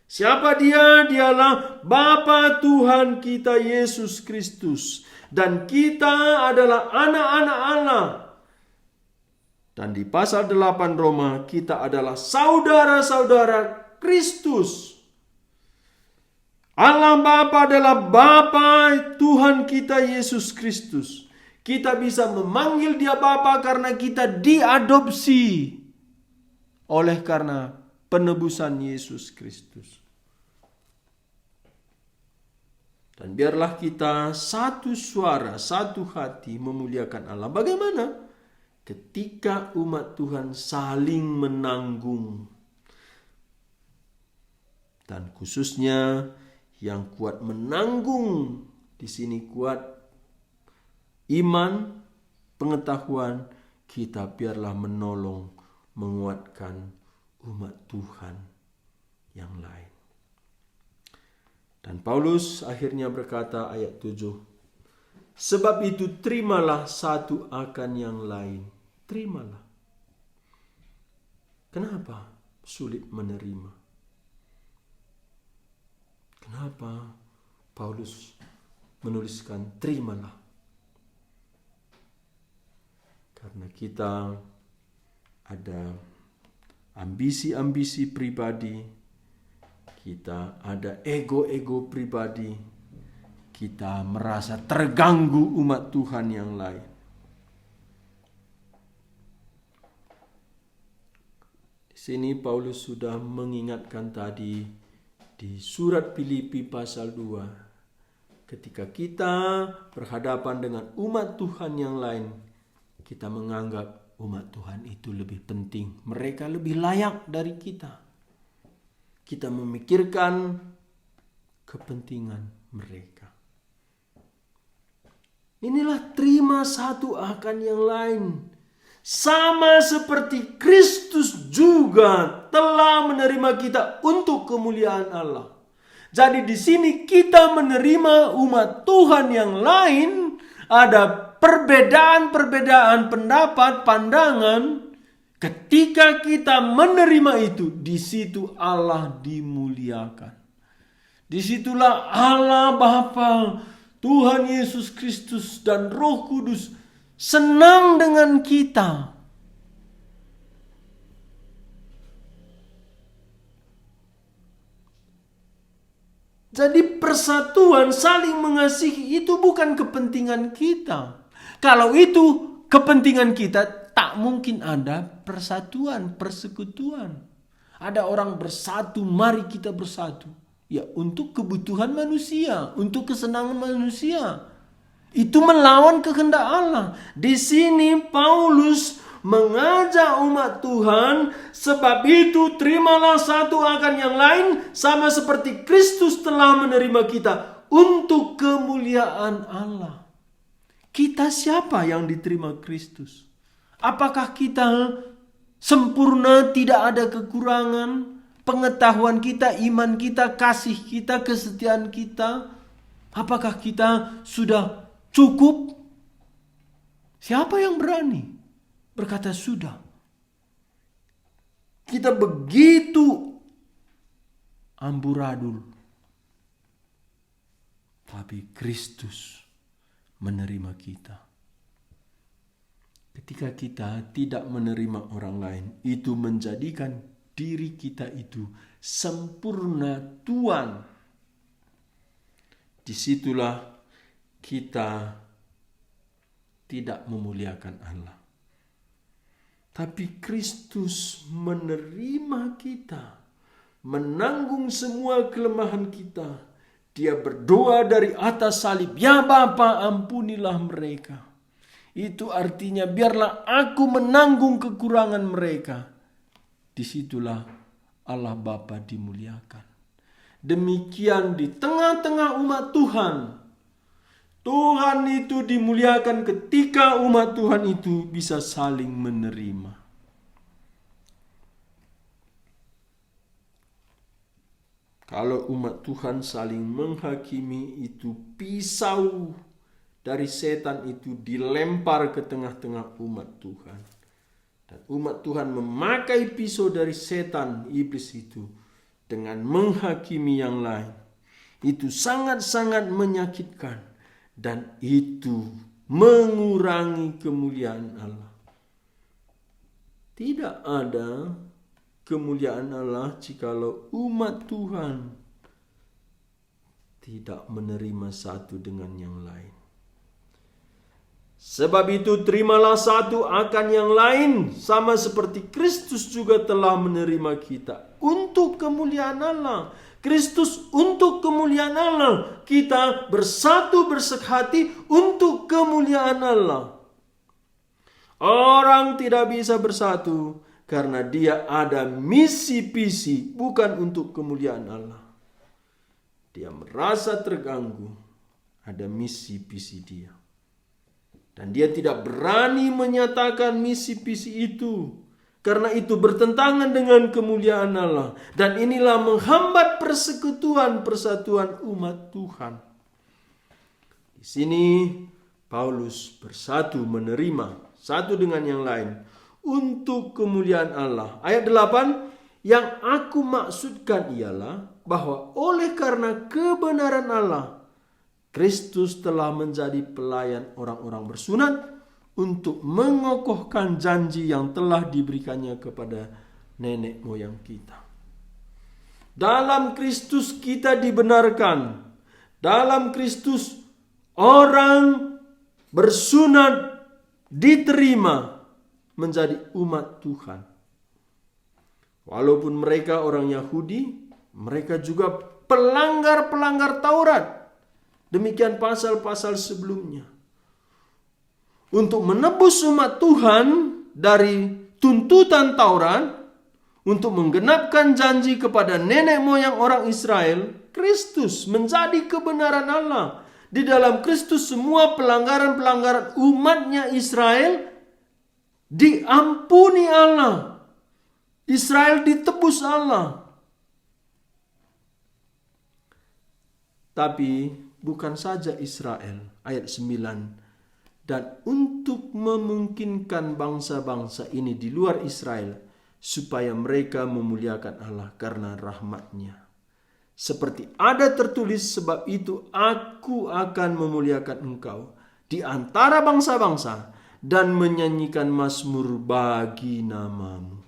Siapa dia? Dialah Bapa Tuhan kita Yesus Kristus. Dan kita adalah anak-anak Allah. Dan di pasal 8 Roma, kita adalah saudara-saudara Kristus. Allah Bapa adalah Bapa Tuhan kita Yesus Kristus. Kita bisa memanggil dia Bapa karena kita diadopsi oleh karena penebusan Yesus Kristus. Dan biarlah kita satu suara, satu hati memuliakan Allah. Bagaimana? Ketika umat Tuhan saling menanggung. Dan khususnya yang kuat menanggung, di sini kuat iman, pengetahuan, kita biarlah menolong, menguatkan umat Tuhan yang lain. Dan Paulus akhirnya berkata ayat 7, sebab itu terimalah satu akan yang lain. Terimalah. Kenapa sulit menerima? Kenapa Paulus menuliskan terimalah? Karena kita ada ambisi-ambisi pribadi, kita ada ego-ego pribadi, kita merasa terganggu umat Tuhan yang lain. Di sini Paulus sudah mengingatkan tadi di surat Filipi pasal 2. Ketika kita berhadapan dengan umat Tuhan yang lain, kita menganggap umat Tuhan itu lebih penting. Mereka lebih layak dari kita. Kita memikirkan kepentingan mereka. Inilah terima satu akan yang lain. Sama seperti Kristus juga telah menerima kita untuk kemuliaan Allah. Jadi di sini kita menerima umat Tuhan yang lain. Ada perbedaan-perbedaan pendapat, pandangan. Ketika kita menerima itu, di situ Allah dimuliakan. Disitulah Allah Bapa, Tuhan Yesus Kristus dan Roh Kudus senang dengan kita. Jadi persatuan saling mengasihi itu bukan kepentingan kita. Kalau itu kepentingan kita, tak mungkin ada persatuan, persekutuan. Ada orang bersatu, mari kita bersatu. Ya, untuk kebutuhan manusia, untuk kesenangan manusia. Itu melawan kehendak Allah. Di sini Paulus mengajak umat Tuhan, sebab itu terimalah satu akan yang lain, sama seperti Kristus telah menerima kita untuk kemuliaan Allah. Kita siapa yang diterima Kristus? Apakah kita sempurna, tidak ada kekurangan? Pengetahuan kita, iman kita, kasih kita, kesetiaan kita, apakah kita sudah cukup? Siapa yang berani berkata sudah? Kita begitu amburadul, tapi Kristus menerima kita. Ketika kita tidak menerima orang lain, itu menjadikan diri kita itu sempurna Tuhan. Disitulah kita tidak memuliakan Allah. Tapi Kristus menerima kita, menanggung semua kelemahan kita. Dia berdoa dari atas salib, "Ya Bapa, ampunilah mereka." Itu artinya biarlah aku menanggung kekurangan mereka. Disitulah Allah Bapa dimuliakan. Demikian di tengah-tengah umat Tuhan, Tuhan itu dimuliakan ketika umat Tuhan itu bisa saling menerima. Kalau umat Tuhan saling menghakimi, itu pisau dari setan itu dilempar ke tengah-tengah umat Tuhan. Dan umat Tuhan memakai pisau dari setan, iblis itu, dengan menghakimi yang lain. Itu sangat-sangat menyakitkan. Dan itu mengurangi kemuliaan Allah. Tidak ada kemuliaan Allah jikalau umat Tuhan tidak menerima satu dengan yang lain. Sebab itu terimalah satu akan yang lain, sama seperti Kristus juga telah menerima kita untuk kemuliaan Allah. Kristus untuk kemuliaan Allah. Kita bersatu bersehati untuk kemuliaan Allah. Orang tidak bisa bersatu karena dia ada misi-visi bukan untuk kemuliaan Allah. Dia merasa terganggu, ada misi-visi dia. Dan dia tidak berani menyatakan misi-visi itu. Karena itu bertentangan dengan kemuliaan Allah. Dan inilah menghambat persekutuan, persatuan umat Tuhan. Di sini Paulus bersatu menerima satu dengan yang lain untuk kemuliaan Allah. Ayat 8, yang aku maksudkan ialah bahwa oleh karena kebenaran Allah, Kristus telah menjadi pelayan orang-orang bersunat untuk mengokohkan janji yang telah diberikannya kepada nenek moyang kita. Dalam Kristus kita dibenarkan. Dalam Kristus orang bersunat diterima menjadi umat Tuhan. Walaupun mereka orang Yahudi, mereka juga pelanggar-pelanggar Taurat. Demikian pasal-pasal sebelumnya. Untuk menebus umat Tuhan dari tuntutan Taurat, untuk menggenapkan janji kepada nenek moyang orang Israel, Kristus menjadi kebenaran Allah. Di dalam Kristus semua pelanggaran-pelanggaran umatnya Israel diampuni Allah. Israel ditebus Allah. Tapi bukan saja Israel, ayat 9. Dan untuk memungkinkan bangsa-bangsa ini di luar Israel, supaya mereka memuliakan Allah karena rahmat-Nya. Seperti ada tertulis, sebab itu aku akan memuliakan engkau di antara bangsa-bangsa dan menyanyikan mazmur bagi namamu.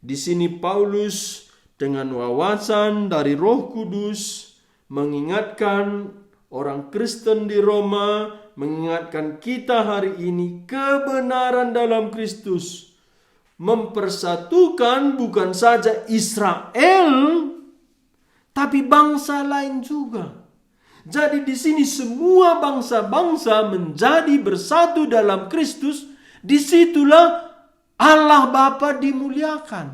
Di sini Paulus dengan wawasan dari Roh Kudus mengingatkan orang Kristen di Roma, mengingatkan kita hari ini kebenaran dalam Kristus. Mempersatukan bukan saja Israel, tapi bangsa lain juga. Jadi di sini semua bangsa-bangsa menjadi bersatu dalam Kristus. Disitulah Allah Bapa dimuliakan.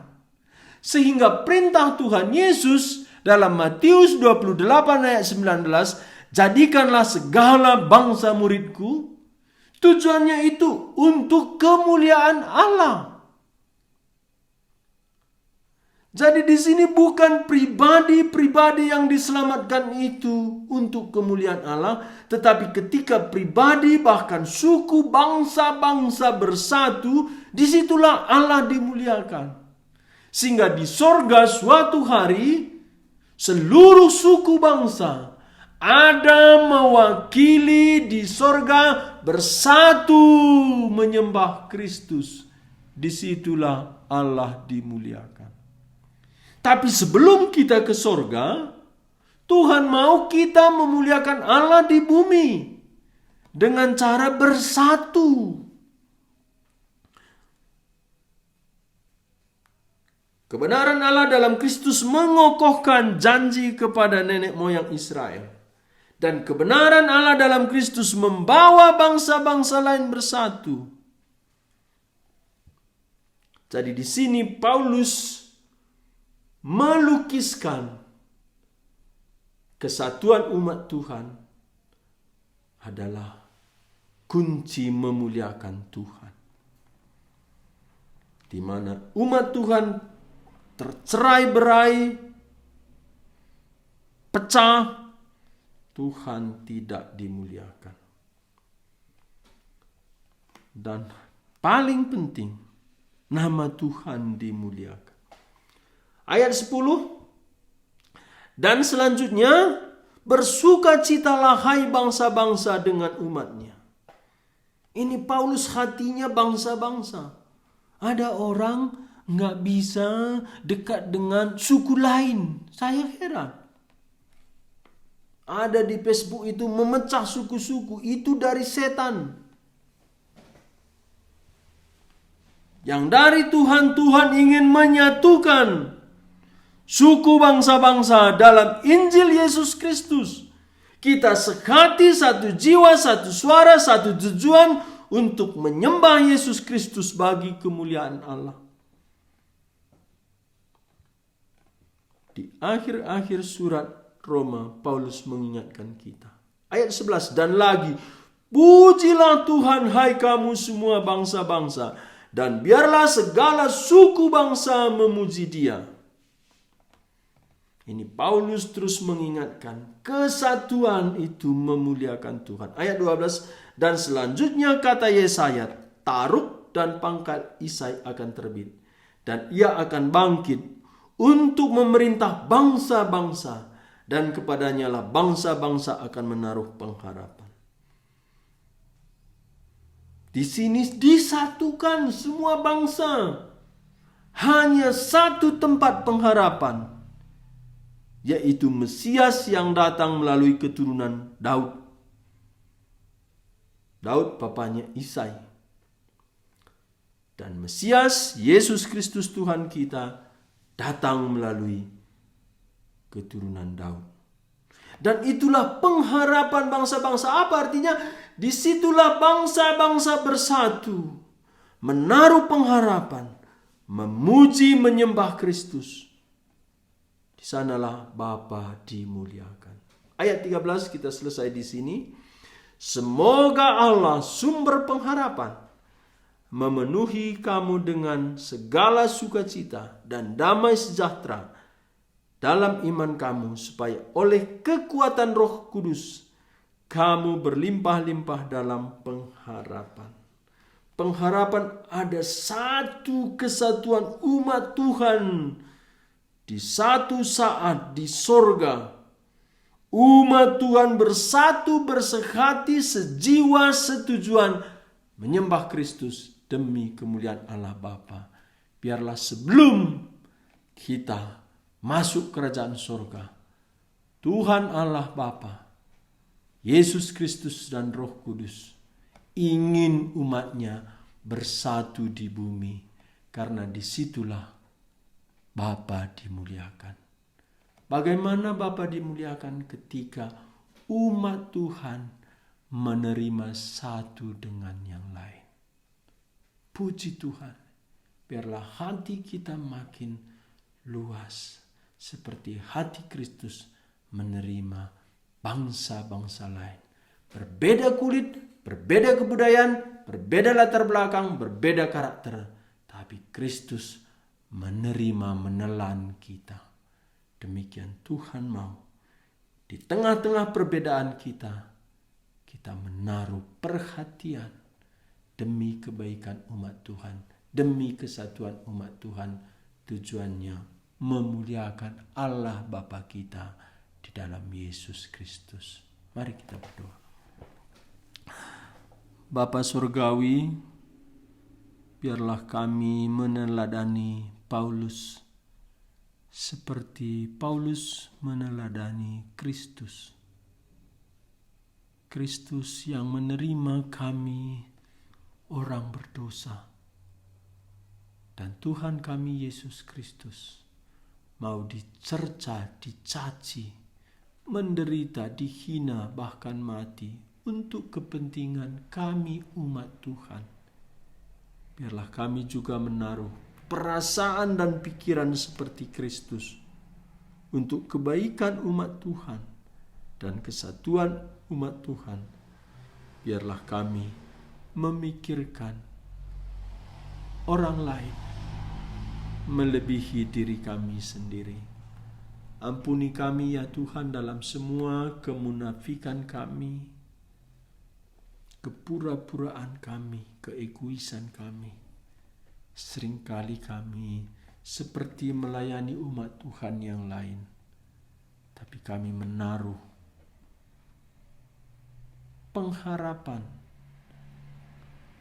Sehingga perintah Tuhan Yesus dalam Matius 28 ayat 19, jadikanlah segala bangsa muridku. Tujuannya itu untuk kemuliaan Allah. Jadi di sini bukan pribadi-pribadi yang diselamatkan itu untuk kemuliaan Allah, tetapi ketika pribadi bahkan suku bangsa-bangsa bersatu, disitulah Allah dimuliakan. Sehingga di sorga suatu hari seluruh suku bangsa ada mewakili di sorga bersatu menyembah Kristus. Disitulah Allah dimuliakan. Tapi sebelum kita ke sorga, Tuhan mau kita memuliakan Allah di bumi dengan cara bersatu. Kebenaran Allah dalam Kristus mengokohkan janji kepada nenek moyang Israel. Dan kebenaran Allah dalam Kristus membawa bangsa-bangsa lain bersatu. Jadi di sini Paulus melukiskan kesatuan umat Tuhan adalah kunci memuliakan Tuhan. Di mana umat Tuhan tercerai-berai, pecah, Tuhan tidak dimuliakan. Dan paling penting, nama Tuhan dimuliakan. Ayat 10. Dan selanjutnya, bersukacitalah hai bangsa-bangsa dengan umatnya. Ini Paulus hatinya bangsa-bangsa. Ada orang nggak bisa dekat dengan suku lain. Saya heran. Ada di Facebook itu memecah suku-suku. Itu dari setan. Yang dari Tuhan, Tuhan ingin menyatukan suku bangsa-bangsa dalam Injil Yesus Kristus. Kita sehati, satu jiwa, satu suara, satu tujuan untuk menyembah Yesus Kristus bagi kemuliaan Allah. Di akhir-akhir surat Roma, Paulus mengingatkan kita. Ayat 11, dan lagi, pujilah Tuhan hai kamu semua bangsa-bangsa, dan biarlah segala suku bangsa memuji Dia. Ini Paulus terus mengingatkan kesatuan itu memuliakan Tuhan. Ayat 12, dan selanjutnya kata Yesaya, Taruk dan pangkat Isai akan terbit, dan ia akan bangkit untuk memerintah bangsa-bangsa, dan kepadanya lah bangsa-bangsa akan menaruh pengharapan. Di sini disatukan semua bangsa. Hanya satu tempat pengharapan, yaitu Mesias yang datang melalui keturunan Daud. Daud bapaknya Isai. Dan Mesias, Yesus Kristus Tuhan kita, datang melalui keturunan Daud. Dan itulah pengharapan bangsa-bangsa. Apa artinya? Disitulah bangsa-bangsa bersatu, menaruh pengharapan, memuji menyembah Kristus. Di sanalah Bapa dimuliakan. Ayat 13 kita selesai di sini. Semoga Allah sumber pengharapan memenuhi kamu dengan segala sukacita dan damai sejahtera dalam iman kamu, supaya oleh kekuatan Roh Kudus kamu berlimpah-limpah dalam pengharapan. Pengharapan ada satu kesatuan umat Tuhan di satu saat di sorga. Umat Tuhan bersatu, bersehati, sejiwa, setujuan menyembah Kristus demi kemuliaan Allah Bapa. Biarlah sebelum kita masuk kerajaan sorga, Tuhan Allah Bapa, Yesus Kristus dan Roh Kudus ingin umatnya bersatu di bumi, karena disitulah Bapa dimuliakan. Bagaimana Bapa dimuliakan? Ketika umat Tuhan menerima satu dengan yang lain. Puji Tuhan, biarlah hati kita makin luas seperti hati Kristus menerima bangsa-bangsa lain. Berbeda kulit, berbeda kebudayaan, berbeda latar belakang, berbeda karakter, tapi Kristus menerima, menelan kita. Demikian Tuhan mau. Di tengah-tengah perbedaan kita menaruh perhatian demi kebaikan umat Tuhan, demi kesatuan umat Tuhan. Tujuannya memuliakan Allah Bapa kita di dalam Yesus Kristus. Mari kita berdoa. Bapa Surgawi, biarlah kami meneladani Paulus seperti Paulus meneladani Kristus. Kristus yang menerima kami orang berdosa. Dan Tuhan kami Yesus Kristus mau dicerca, dicaci, menderita, dihina, bahkan mati untuk kepentingan kami umat Tuhan. Biarlah kami juga menaruh perasaan dan pikiran seperti Kristus untuk kebaikan umat Tuhan dan kesatuan umat Tuhan. Biarlah kami memikirkan orang lain melebihi diri kami sendiri. Ampuni kami ya Tuhan dalam semua kemunafikan kami, kepura-puraan kami, keegoisan kami. Seringkali kami seperti melayani umat Tuhan yang lain, tapi kami menaruh pengharapan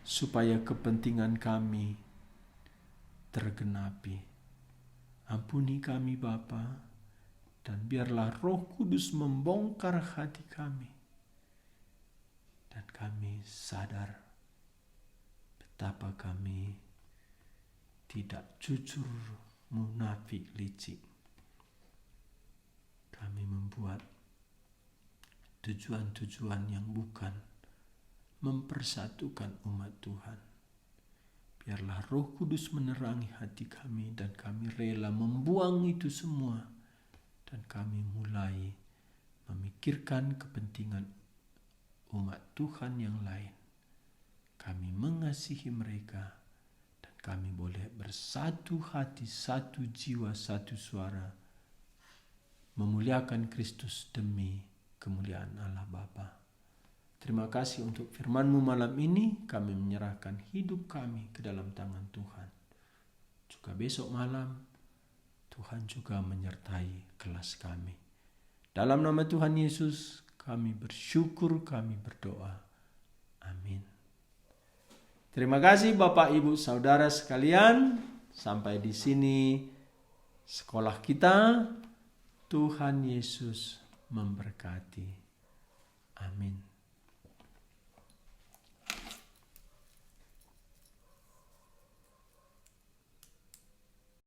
supaya kepentingan kami tergenapi. Ampuni kami Bapa, dan biarlah Roh Kudus membongkar hati kami, dan kami sadar betapa kami tidak jujur, munafik, licik. Kami membuat tujuan-tujuan yang bukan mempersatukan umat Tuhan. Biarlah Roh Kudus menerangi hati kami, dan kami rela membuang itu semua, dan kami mulai memikirkan kepentingan umat Tuhan yang lain. Kami mengasihi mereka, dan kami boleh bersatu hati, satu jiwa, satu suara, memuliakan Kristus demi kemuliaan Allah Bapa. Terima kasih untuk firman-Mu malam ini. Kami menyerahkan hidup kami ke dalam tangan Tuhan. Juga besok malam, Tuhan juga menyertai kelas kami. Dalam nama Tuhan Yesus, kami bersyukur, kami berdoa. Amin. Terima kasih Bapak, Ibu, Saudara sekalian. Sampai di sini sekolah kita. Tuhan Yesus memberkati. Amin.